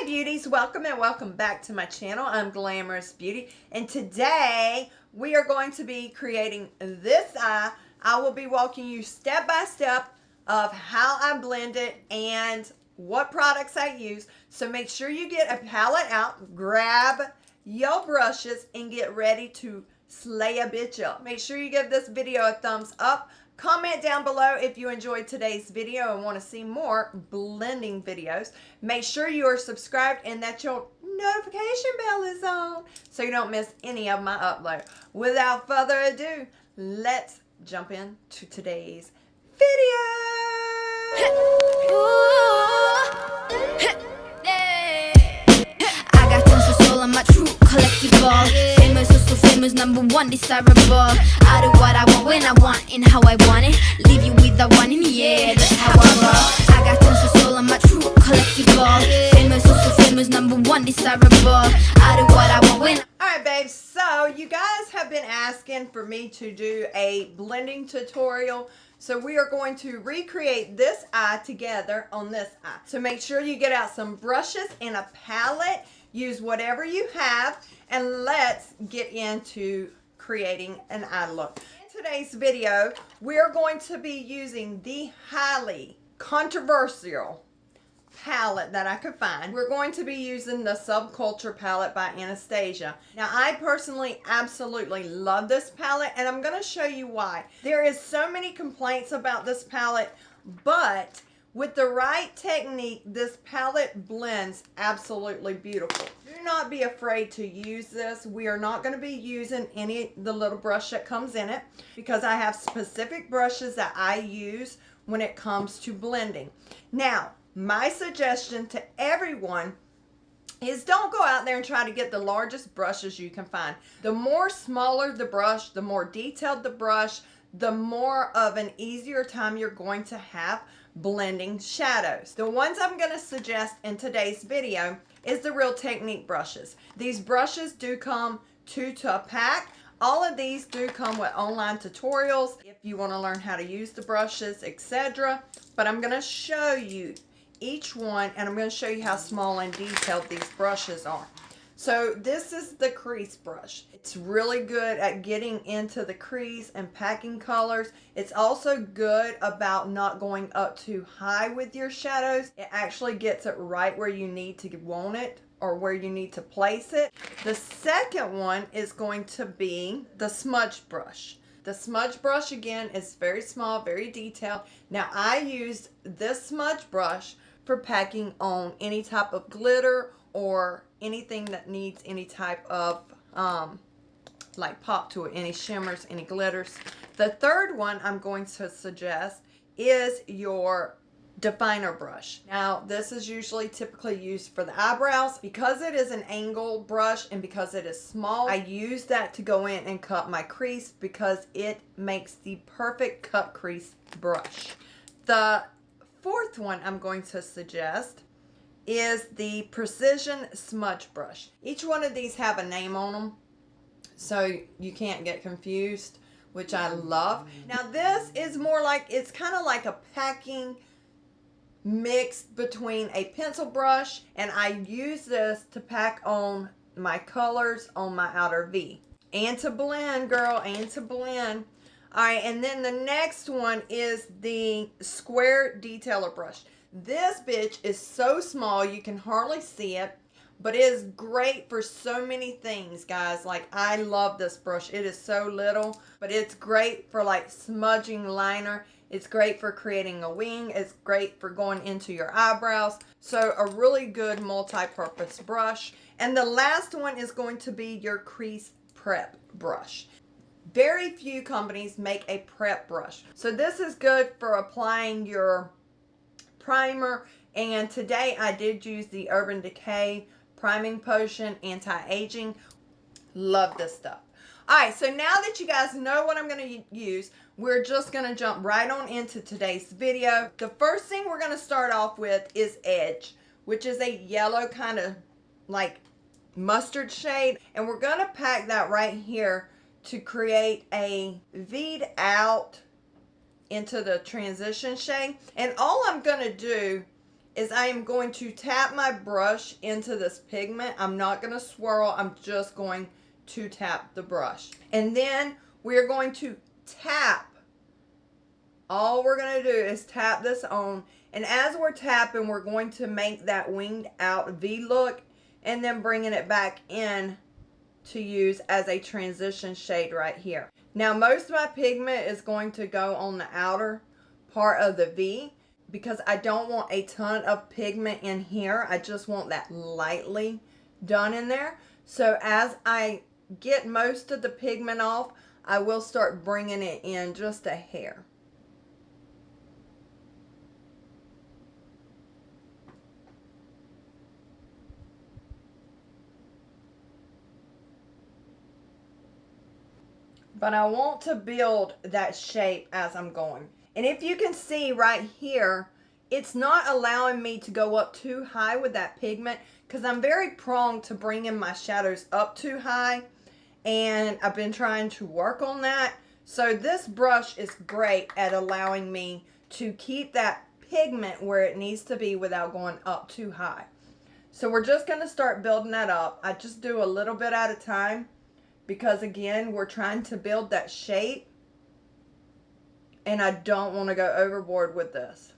Hi beauties, welcome and welcome back to my channel. I'm Glamorous Beauty, and today we are going to be creating this eye. I will be walking you step by step of how I blend it and what products I use. So make sure you get a palette out, grab your brushes, and get ready to slay a bitch up. Make sure you give this video a thumbs up. Comment down below if you enjoyed today's video and want to see more blending videos. Make sure you are subscribed and that your notification bell is on so you don't miss any of my upload. Without further ado, let's jump into today's video. I got tons of soul, I'm a true collectible. Famous, so famous, #1 desirable. I do what I want, when I want, and how I want it. Leave you with the one in the air, that's how I roll. I got tons of soul, I'm a true collectible. Famous, so famous, #1 desirable. I do what I want, when Alright babes, so you guys have been asking for me to do a blending tutorial. So we are going to recreate this eye together on this eye. So make sure you get out some brushes and a palette. Use whatever you have, and let's get into creating an eye look. In today's video, we're going to be using the highly controversial palette that I could find. We're going to be using the Subculture palette by Anastasia. Now I personally absolutely love this palette, and I'm going to show you why. There is so many complaints about this palette, but with the right technique, this palette blends absolutely beautiful. Do not be afraid to use this. We are not going to be using the little brush that comes in it, because I have specific brushes that I use when it comes to blending. Now, my suggestion to everyone is don't go out there and try to get the largest brushes you can find. The more smaller the brush, the more detailed the brush, the more of an easier time you're going to have blending shadows. The ones I'm going to suggest in today's video is the Real Technique brushes. These brushes do come 2 to a pack. All of these do come with online tutorials if you want to learn how to use the brushes, etc. But I'm going to show you each one, and I'm going to show you how small and detailed these brushes are. So this is the crease brush. It's really good at getting into the crease and packing colors. It's also good about not going up too high with your shadows. It actually gets it right where you need to want it, or where you need to place it. The second one is going to be the smudge brush. The smudge brush, again, is very small, very detailed. Now I used this smudge brush for packing on any type of glitter or anything that needs any type of like pop to it, any shimmers, any glitters. The third one I'm going to suggest is your definer brush. Now this is usually typically used for the eyebrows. Because it is an angle brush and because it is small, I use that to go in and cut my crease, because it makes the perfect cut crease brush. The fourth one I'm going to suggest is the Precision Smudge Brush. Each one of these have a name on them, so you can't get confused, which I love. Now this is more like, it's kind of like a packing mix between a pencil brush, and I use this to pack on my colors on my outer V. And to blend, girl, and to blend. Alright, and then the next one is the Square Detailer brush. This bitch is so small you can hardly see it, but it is great for so many things, guys. Like, I love this brush. It is so little, but it's great for like smudging liner. It's great for creating a wing. It's great for going into your eyebrows. So a really good multi-purpose brush. And the last one is going to be your crease prep brush. Very few companies make a prep brush. So this is good for applying your primer. And today I did use the Urban Decay Priming Potion Anti-Aging. Love this stuff. Alright, so now that you guys know what I'm going to use, we're just going to jump right on into today's video. The first thing we're going to start off with is Edge, which is a yellow kind of like mustard shade. And we're going to pack that right here to create a V'd out into the transition shade. And all I'm going to do is I am going to tap my brush into this pigment. I'm not going to swirl. I'm just going to tap the brush. And then we're going to tap. All we're going to do is tap this on. And as we're tapping, we're going to make that winged out V look and then bringing it back in to use as a transition shade right here. Now, most of my pigment is going to go on the outer part of the V because I don't want a ton of pigment in here. I just want that lightly done in there. So as I get most of the pigment off, I will start bringing it in just a hair. But I want to build that shape as I'm going. And if you can see right here, it's not allowing me to go up too high with that pigment because I'm very prone to bringing my shadows up too high. And I've been trying to work on that. So this brush is great at allowing me to keep that pigment where it needs to be without going up too high. So we're just going to start building that up. I just do a little bit at a time because again, we're trying to build that shape and I don't want to go overboard with this.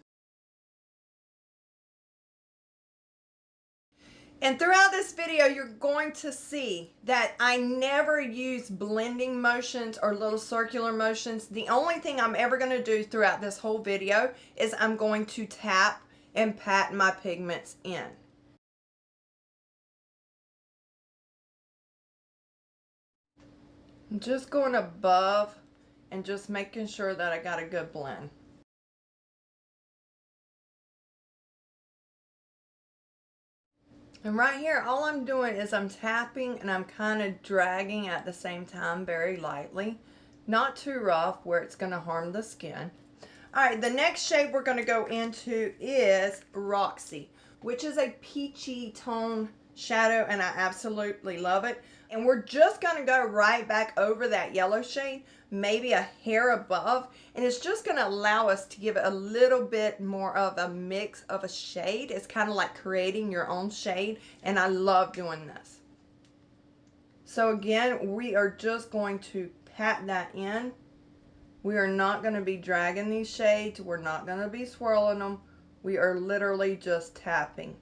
And throughout this video, you're going to see that I never use blending motions or little circular motions. The only thing I'm ever going to do throughout this whole video is I'm going to tap and pat my pigments in. I'm just going above and just making sure that I got a good blend. And right here, all I'm doing is I'm tapping and I'm kind of dragging at the same time very lightly. Not too rough where it's going to harm the skin. Alright, the next shade we're going to go into is Roxy, which is a peachy tone shadow and I absolutely love it. And we're just going to go right back over that yellow shade, maybe a hair above, and it's just going to allow us to give it a little bit more of a mix of a shade. It's kind of like creating your own shade, and I love doing this. So again, we are just going to pat that in. We are not going to be dragging these shades. We're not going to be swirling them. We are literally just tapping.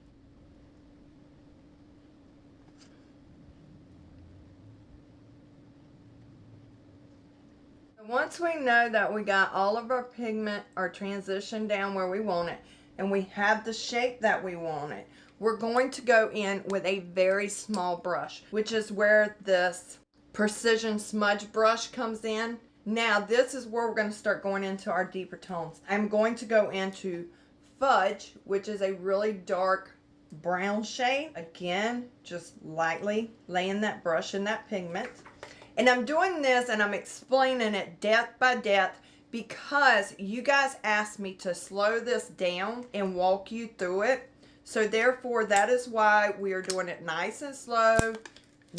Once we know that we got all of our pigment or transition down where we want it and we have the shape that we want it, we're going to go in with a very small brush, which is where this precision smudge brush comes in. Now this is where we're going to start going into our deeper tones. I'm going to go into Fudge, which is a really dark brown shade. Again, just lightly laying that brush in that pigment. And I'm doing this and I'm explaining it depth by depth because you guys asked me to slow this down and walk you through it. So therefore, that is why we are doing it nice and slow.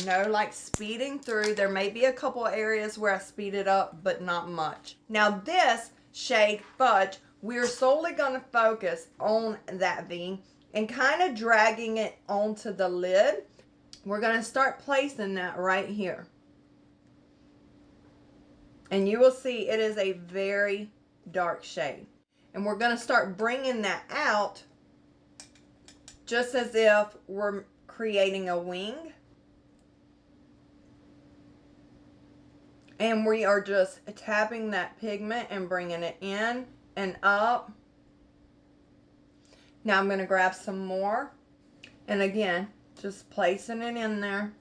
No like speeding through. There may be a couple areas where I speed it up, but not much. Now this shade Fudge, we're solely going to focus on that V and kind of dragging it onto the lid. We're going to start placing that right here. And you will see it is a very dark shade. And we're going to start bringing that out just as if we're creating a wing. And we are just tapping that pigment and bringing it in and up. Now I'm going to grab some more. And again, just placing it in there.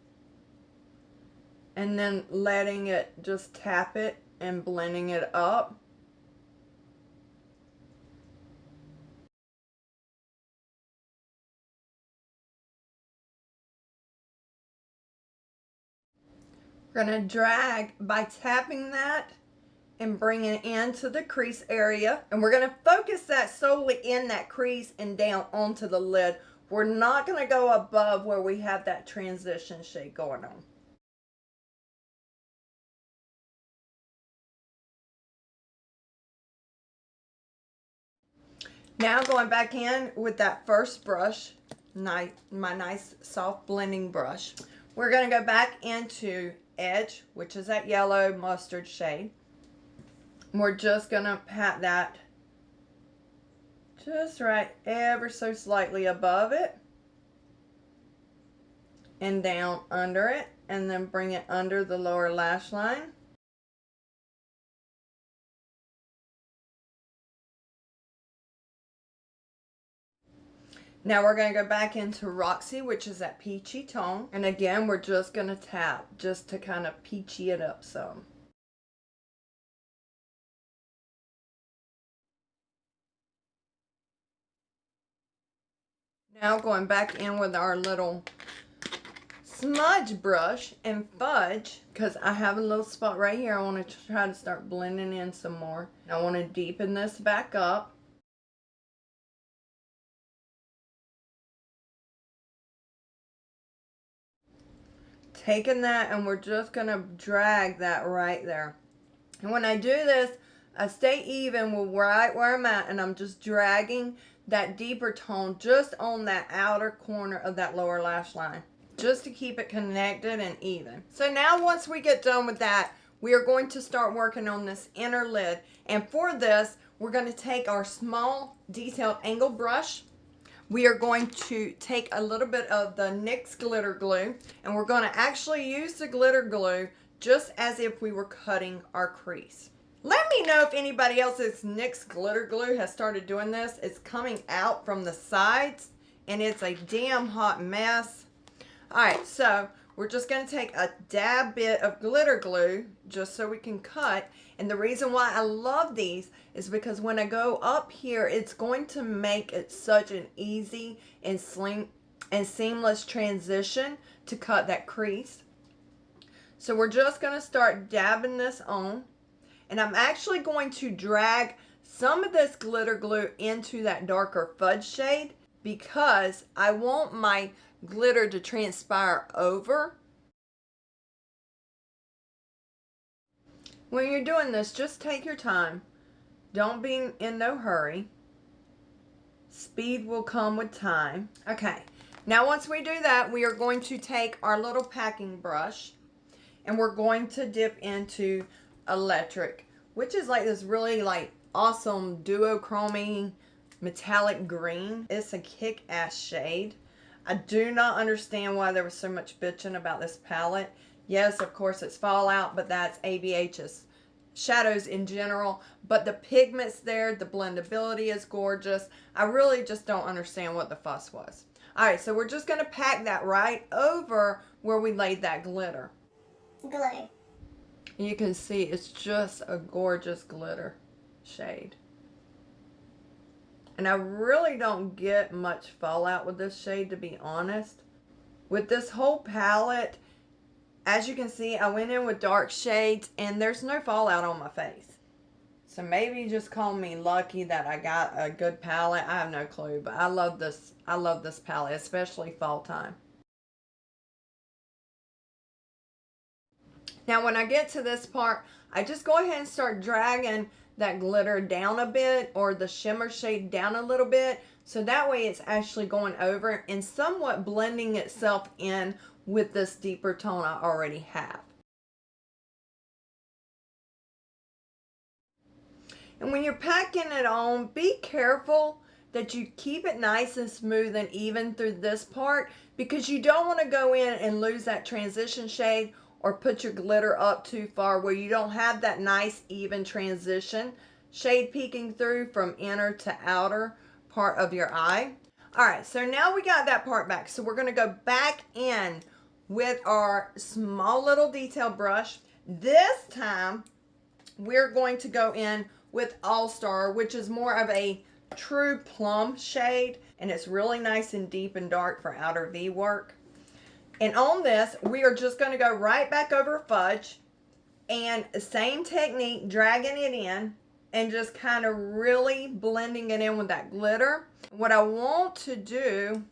And then letting it just tap it and blending it up. We're going to drag by tapping that and bring it into the crease area. And we're going to focus that solely in that crease and down onto the lid. We're not going to go above where we have that transition shade going on. Now going back in with that first brush, my nice soft blending brush, we're going to go back into Edge, which is that yellow mustard shade. We're just going to pat that just right ever so slightly above it and down under it, and then bring it under the lower lash line. Now we're going to go back into Roxy, which is that peachy tone. And again, we're just going to tap just to kind of peachy it up some. Now going back in with our little smudge brush and fudge, because I have a little spot right here. I want to try to start blending in some more. I want to deepen this back up. Taking that, and we're just going to drag that right there. And when I do this, I stay even with right where I'm at, and I'm just dragging that deeper tone just on that outer corner of that lower lash line, just to keep it connected and even. So now once we get done with that, we are going to start working on this inner lid. And for this, we're going to take our small detailed angle brush. We are going to take a little bit of the NYX glitter glue, and we're going to actually use the glitter glue just as if we were cutting our crease. Let me know if anybody else's NYX glitter glue has started doing this. It's coming out from the sides, and it's a damn hot mess. Alright, so we're just going to take a dab bit of glitter glue just so we can cut. And the reason why I love these is because when I go up here, it's going to make it such an easy and seamless transition to cut that crease. So we're just going to start dabbing this on. And I'm actually going to drag some of this glitter glue into that darker fudge shade because I want my glitter to transpire over. When you're doing this, just take your time. Don't be in no hurry. Speed will come with time. Okay, now once we do that, we are going to take our little packing brush and we're going to dip into Electric, which is like this really like awesome duochrome metallic green. It's a kick-ass shade. I do not understand why there was so much bitching about this palette. Yes, of course it's Fallout, but that's ABH's shadows in general. But the pigments there, the blendability is gorgeous. I really just don't understand what the fuss was. Alright, so we're just going to pack that right over where we laid that glitter. Glue. You can see it's just a gorgeous glitter shade. And I really don't get much fallout with this shade, to be honest. With this whole palette, as you can see, I went in with dark shades and there's no fallout on my face. So maybe just call me lucky that I got a good palette. I have no clue, but I love this palette, especially fall time. Now when I get to this part, I just go ahead and start dragging that glitter down a bit, or the shimmer shade down a little bit, so that way it's actually going over and somewhat blending itself in with this deeper tone I already have. And when you're packing it on, be careful that you keep it nice and smooth and even through this part, because you don't want to go in and lose that transition shade or put your glitter up too far where you don't have that nice even transition shade peeking through from inner to outer part of your eye. Alright, so now we got that part back. So we're going to go back in with our small little detail brush. This time we're going to go in with All Star, which is more of a true plum shade, and it's really nice and deep and dark for outer V work. And on this, we are just going to go right back over fudge, and same technique, dragging it in and just kind of really blending it in with that glitter. What I want to do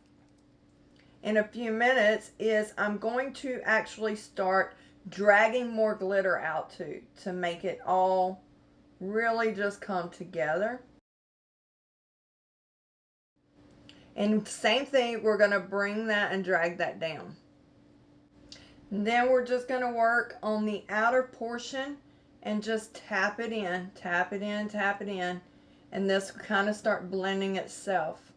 in a few minutes is I'm going to actually start dragging more glitter out too, to make it all really just come together. And same thing, we're going to bring that and drag that down. And then we're just going to work on the outer portion and just tap it in, tap it in, tap it in. And this will kind of start blending itself.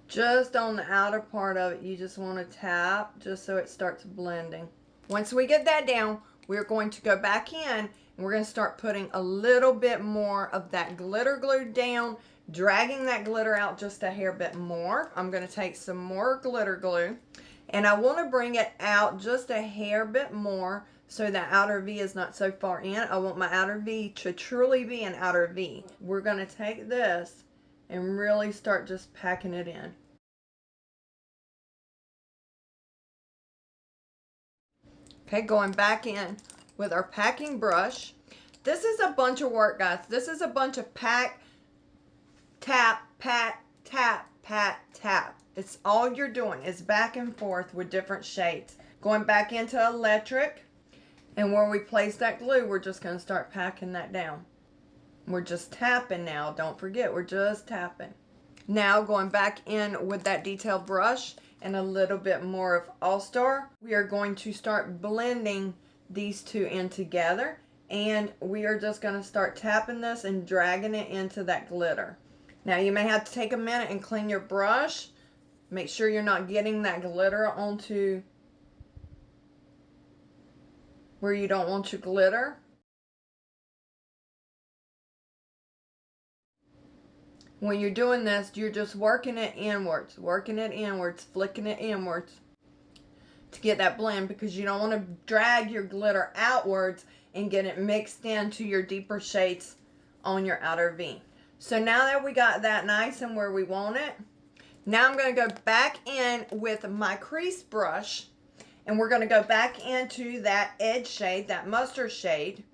Just on the outer part of it, you just want to tap just so it starts blending. Once we get that down, we're going to go back in and we're going to start putting a little bit more of that glitter glue down, dragging that glitter out just a hair bit more. I'm going to take some more glitter glue and I want to bring it out just a hair bit more so that outer V is not so far in. I want my outer V to truly be an outer V. We're going to take this and really start just packing it in. Okay, going back in with our packing brush. This is a bunch of work, guys. This is a bunch of pack, tap, pat, tap, pat, tap. It's all you're doing is back and forth with different shades. Going back into electric, and where we place that glue, we're just going to start packing that down. We're just tapping now. Don't forget, we're just tapping. Now going back in with that detailed brush and a little bit more of All-Star, we are going to start blending these two in together, and we are just going to start tapping this and dragging it into that glitter. Now you may have to take a minute and clean your brush. Make sure you're not getting that glitter onto where you don't want your glitter. When you're doing this, you're just working it inwards, flicking it inwards to get that blend, because you don't want to drag your glitter outwards and get it mixed into your deeper shades on your outer V. So now that we got that nice and where we want it, now I'm going to go back in with my crease brush and we're going to go back into that edge shade, that mustard shade.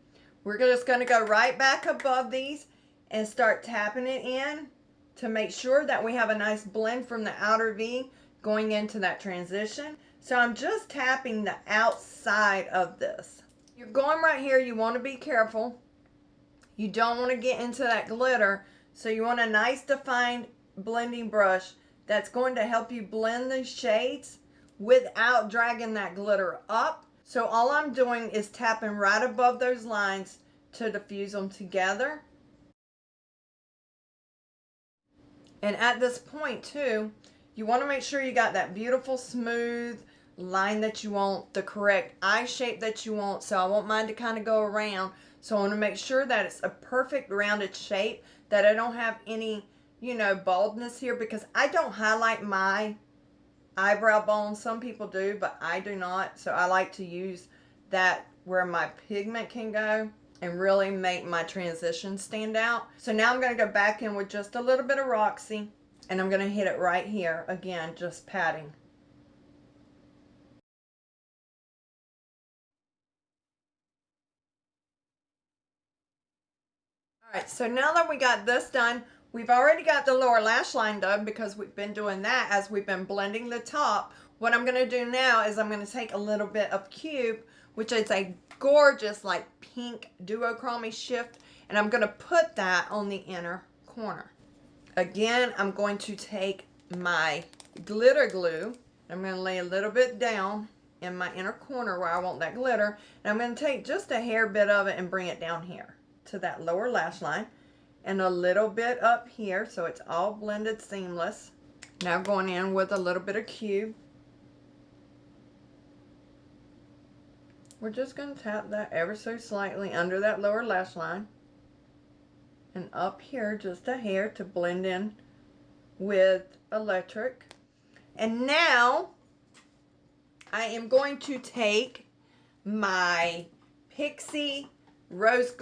We're just going to go right back above these and start tapping it in to make sure that we have a nice blend from the outer V going into that transition. So I'm just tapping the outside of this. You're going right here, you want to be careful. You don't want to get into that glitter, so you want a nice defined blending brush that's going to help you blend the shades without dragging that glitter up. So all I'm doing is tapping right above those lines to diffuse them together. And at this point too, you want to make sure you got that beautiful smooth line that you want, the correct eye shape that you want. So I want mine to kind of go around. So I want to make sure that it's a perfect rounded shape, that I don't have any, you know, baldness here, because I don't highlight my eyebrow bone. Some people do, but I do not. So I like to use that where my pigment can go and really make my transition stand out. So now I'm going to go back in with just a little bit of Roxy, and I'm going to hit it right here again, just patting. Alright, so now that we got this done, we've already got the lower lash line done because we've been doing that as we've been blending the top. What I'm going to do now is I'm going to take a little bit of Cube, which is a gorgeous like pink duochrome shift, and I'm going to put that on the inner corner. Again, I'm going to take my glitter glue. I'm going to lay a little bit down in my inner corner where I want that glitter, and I'm going to take just a hair bit of it and bring it down here to that lower lash line, and a little bit up here so it's all blended seamless. Now going in with a little bit of Cube. We're just going to tap that ever so slightly under that lower lash line and up here just a hair to blend in with electric. And now I am going to take my Pixie Rose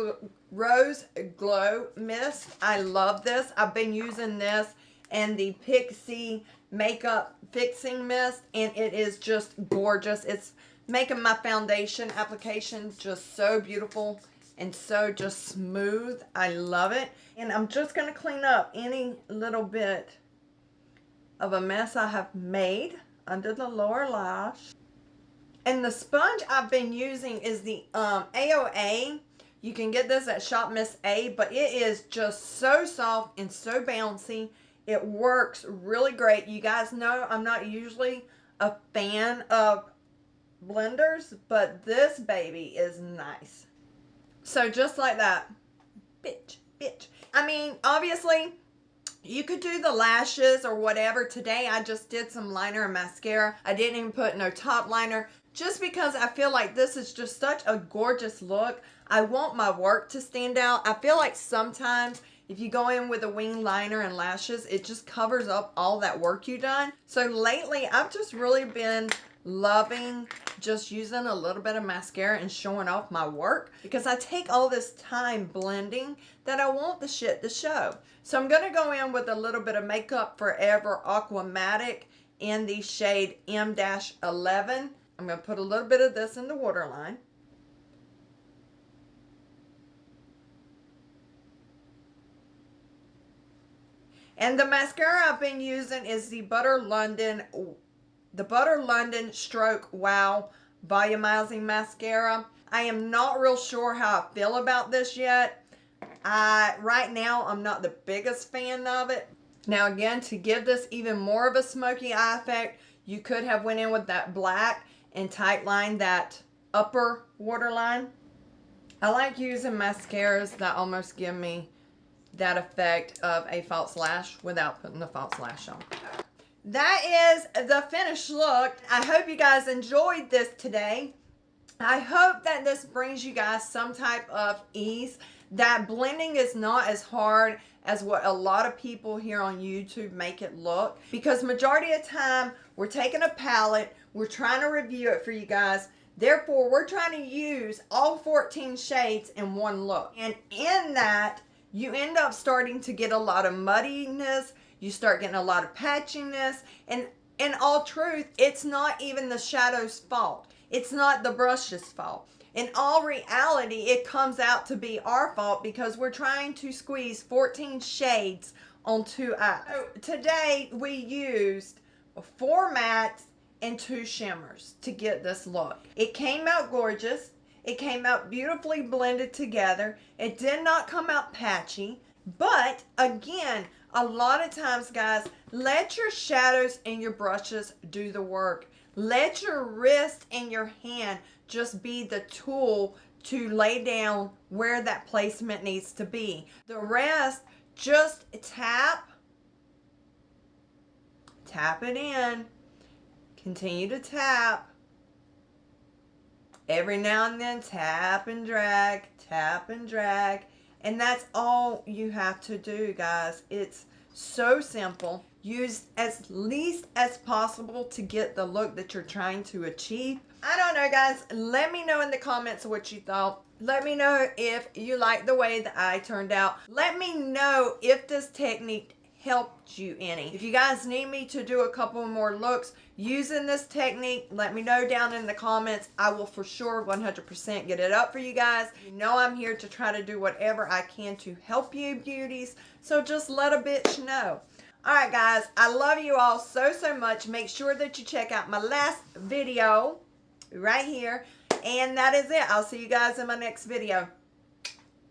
Glow Mist. I love this. I've been using this and the Pixie Makeup Fixing Mist, and it is just gorgeous. It's making my foundation application just so beautiful and so just smooth. I love it. And I'm just going to clean up any little bit of a mess I have made under the lower lash. And the sponge I've been using is the AOA. You can get this at Shop Miss A, but it is just so soft and so bouncy. It works really great. You guys know I'm not usually a fan of blenders, but this baby is nice. So just like that, bitch. I mean, obviously, you could do the lashes or whatever. Today, I just did some liner and mascara. I didn't even put no top liner just because I feel like this is just such a gorgeous look. I want my work to stand out. I feel like sometimes if you go in with a wing liner and lashes, it just covers up all that work you've done. So lately, I've just really been loving just using a little bit of mascara and showing off my work because I take all this time blending that I want the shit to show. So I'm going to go in with a little bit of Makeup Forever Aquamatic in the shade M-11. I'm going to put a little bit of this in the waterline. And the mascara I've been using is the Butter London Stroke Wow Volumizing Mascara. I am not real sure how I feel about this yet. Right now, I'm not the biggest fan of it. Now again, to give this even more of a smoky eye effect, you could have went in with that black and tightlined that upper waterline. I like using mascaras that almost give me that effect of a false lash without putting the false lash on. That is the finished look. I hope you guys enjoyed this today. I hope that this brings you guys some type of ease. That blending is not as hard as what a lot of people here on YouTube make it look. Because majority of the time, we're taking a palette, we're trying to review it for you guys. Therefore, we're trying to use all 14 shades in one look. And in that, you end up starting to get a lot of muddiness. You start getting a lot of patchiness. And in all truth, it's not even the shadow's fault. It's not the brush's fault. In all reality, it comes out to be our fault because we're trying to squeeze 14 shades on 2 eyes. So today, we used 4 mattes and 2 shimmers to get this look. It came out gorgeous. It came out beautifully blended together. It did not come out patchy. But again, a lot of times, guys, let your shadows and your brushes do the work. Let your wrist and your hand just be the tool to lay down where that placement needs to be. The rest, just tap it in. Continue to tap. Every now and then, tap and drag, and that's all you have to do, guys. It's so simple. Use as least as possible to get the look that you're trying to achieve. I don't know, guys. Let me know in the comments what you thought. Let me know if you like the way the eye turned out. Let me know if this technique helped you any. If you guys need me to do a couple more looks using this technique, let me know down in the comments. I will for sure 100% get it up for you guys. You know I'm here to try to do whatever I can to help you beauties, so just let a bitch know. Alright guys, I love you all so much. Make sure that you check out my last video right here, and that is it. I'll see you guys in my next video.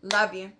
Love you.